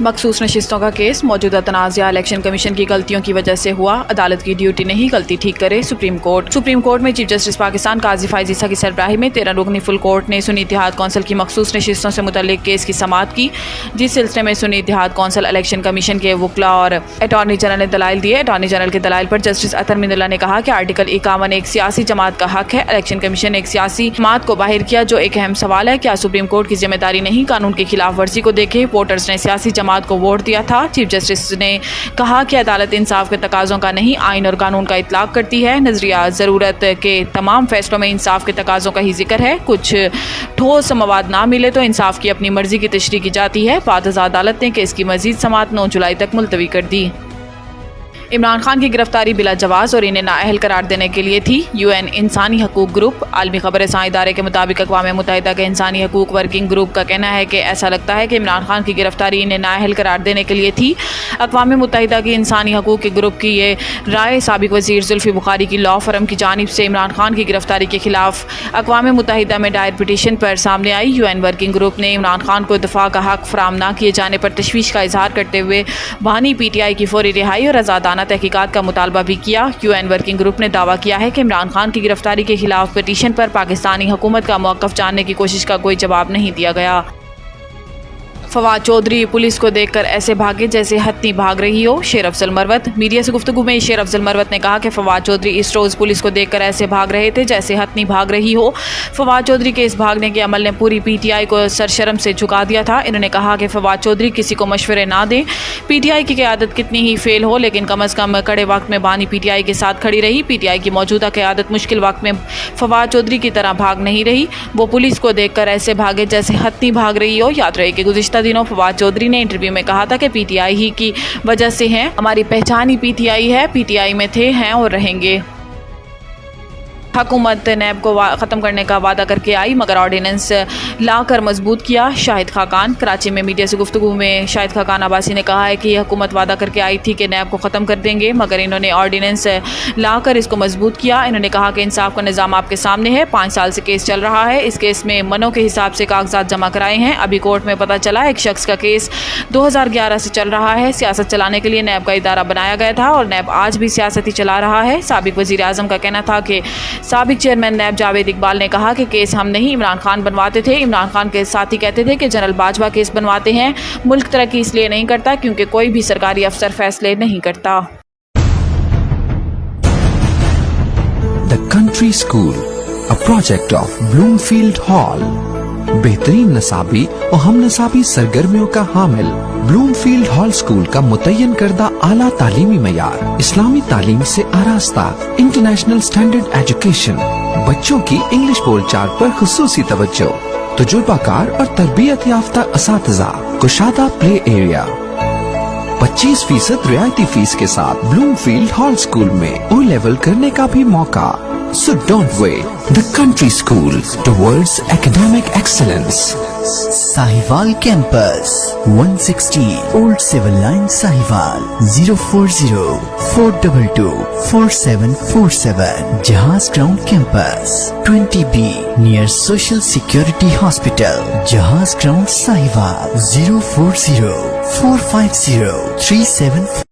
मखसूस नशिस्तों का केस, मौजूदा तनाज़ा इलेक्शन कमीशन की गलतियों की वजह से हुआ, अदालत की ड्यूटी नहीं गलती ठीक करे सुप्रीम कोर्ट में चीफ जस्टिस पाकिस्तान काजी फाइज ईसा की सरबराही में 13 रुकनी फुल कोर्ट ने सुन्नी इत्तेहाद कौंसिल की मखसूस नशिस्तों से मुतल्लिक केस की समाअत की, जिस सिलसिले में सुन्नी इत्तेहाद कौंसिल इलेक्शन कमीशन के वकला और अटॉर्नी जनरल ने दलाइल दिए। अटॉर्नी जनरल के दलाइल पर जस्टिस अतर मिनुल्लाह ने कहा कि आर्टिकल 51 एक सियासी जमात का हक है। इलेक्शन कमीशन ने एक सियासी जमात को बाहर किया, जो एक अहम सवाल है। क्या सुप्रीम कोर्ट की जिम्मेदारी नहीं कानून की खिलाफ वर्जी को देखे? वोटर्स ने सियासी जमात को वोट दिया था। चीफ जस्टिस ने कहा कि अदालत इंसाफ के तकाज़ों का नहीं, आइन और कानून का इतलाक करती है। नजरिया ज़रूरत के तमाम फैसलों में इंसाफ के तकाज़ों का ही जिक्र है। कुछ ठोस मवाद ना मिले तो इंसाफ की अपनी मर्जी की तशरीह की जाती है। बादशाह अदालत ने केस की मजीद समाअत 9 जुलाई तक मुलतवी कर दी। इमरान खान की गिरफ्तारी बिला जवाज़ और इन्हें नाअहल करार देने के लिए थी। यूएन इंसानी हकूक ग्रुप आलमी खबर रसां इदारे के मुताबिक अक़वाम मुत्तहिदा के इंसानी हकूक वर्किंग ग्रुप का कहना है कि ऐसा लगता है कि इमरान खान की गिरफ्तारी इन्हें नाअहल करार देने के लिए थी। अक़वाम मुत्तहिदा की इंसानी हकूक के ग्रुप की ये राय साबिक़ वज़ीर ज़ुल्फ़ी बुखारी की लॉ फर्म की जानिब से इमरान खान की गिरफ्तारी के खिलाफ अक़वाम मुत्तहिदा में दायर पिटीशन पर सामने आई। यूएन वर्किंग ग्रुप ने इमरान खान को दफ़ा का हक फराहम न किए जाने पर तशवीश का इजहार करते हुए बहानी PTI की फौरी रिहाई और आज़ादाना तहकीकात का मुतालबा भी किया। यूएन वर्किंग ग्रुप ने दावा किया है कि इमरान खान की गिरफ्तारी के खिलाफ पिटीशन पर पाकिस्तानी हुकूमत का मौक़िफ़ जानने की कोशिश का कोई जवाब नहीं दिया गया। फवाद चौधरी पुलिस को देखकर ऐसे भागे जैसे हत्ती भाग रही हो, शेर अफजल मरवत। मीडिया से गुफ्तगू में शेर अफजल मरवत ने कहा कि फवाद चौधरी इस रोज़ पुलिस को देखकर ऐसे भाग रहे थे जैसे हत्ती भाग रही हो। फवाद चौधरी के इस भागने के अमल ने पूरी PTI को सरशर्म से झुका दिया था। इन्होंने कहा कि फवाद चौधरी किसी को मशवरे ना दें। PTI की क़यादत कितनी ही फेल हो, लेकिन कम अज़ कम कड़े वक्त में बानी PTI के साथ खड़ी रही। PTI की मौजूदा क़यादत मुश्किल वक्त में फवाद चौधरी की तरह भाग नहीं रही। वो पुलिस को देखकर ऐसे भागे जैसे हत्ती भाग रही हो। याद रहे कि गुज़िश्ता दिनों फवाद चौधरी ने इंटरव्यू में कहा था कि PTI ही की वजह से हैं, हमारी पहचान ही PTI है, PTI में थे, हैं और रहेंगे। हुकूमत नैब को ख़त्म करने का वादा करके आई मगर ऑर्डिनेंस लाकर मजबूत किया। शाहिद खाकान कराची में मीडिया से गुफ्तगू में शाहिद खाकान अब्बासी ने कहा है कि हुकूमत वादा करके आई थी कि नैब को ख़त्म कर देंगे, मगर इन्होंने ऑर्डिनेंस लाकर इसको मजबूत किया। इन्होंने कहा कि इंसाफ का निज़ाम आपके सामने है। 5 साल से केस चल रहा है। इस केस में मनों के हिसाब से कागजात जमा कराए हैं। अभी कोर्ट में पता चला एक शख्स का केस 2011 से चल रहा है। सियासत चलाने के लिए नैब का इदारा बनाया गया था और नैब आज भी सियासत ही चला रहा है। साबिक़ वज़ीर आज़म का कहना था कि साबिक़ चेयरमैन नैब जावेद इकबाल ने कहा कि केस हम नहीं इमरान खान बनवाते थे। इमरान खान के साथी कहते थे कि जनरल बाजवा केस बनवाते हैं। मुल्क तरक्की इसलिए नहीं करता क्योंकि कोई भी सरकारी अफसर फैसले नहीं करता। The Country School, a project of Bloomfield Hall. बेहतरीन नसाबी और हम नसाबी सरगर्मियों का हामिल ब्लूमफील्ड हॉल स्कूल का मुतय्यन करदा आला तालीमी मयार, इस्लामी तालीम से आरास्ता, इंटरनेशनल स्टैंडर्ड एजुकेशन, बच्चों की इंग्लिश बोलचाल पर खुसूसी तवज्जो, तजुर्बाकार और तरबियत याफ्ता असातिज़ा, कुशादा प्ले एरिया, 25% रियायती फीस के साथ ब्लूमफील्ड हॉल स्कूल में O लेवल करने का भी मौका। So don't wait. The Country School towards academic excellence. Sahiwal Campus, 160 Old Civil Line, Sahiwal, 040-422-4747. Jahaz Ground Campus, 20B, near Social Security Hospital, Jahaz Ground, Sahiwal, 040-450-37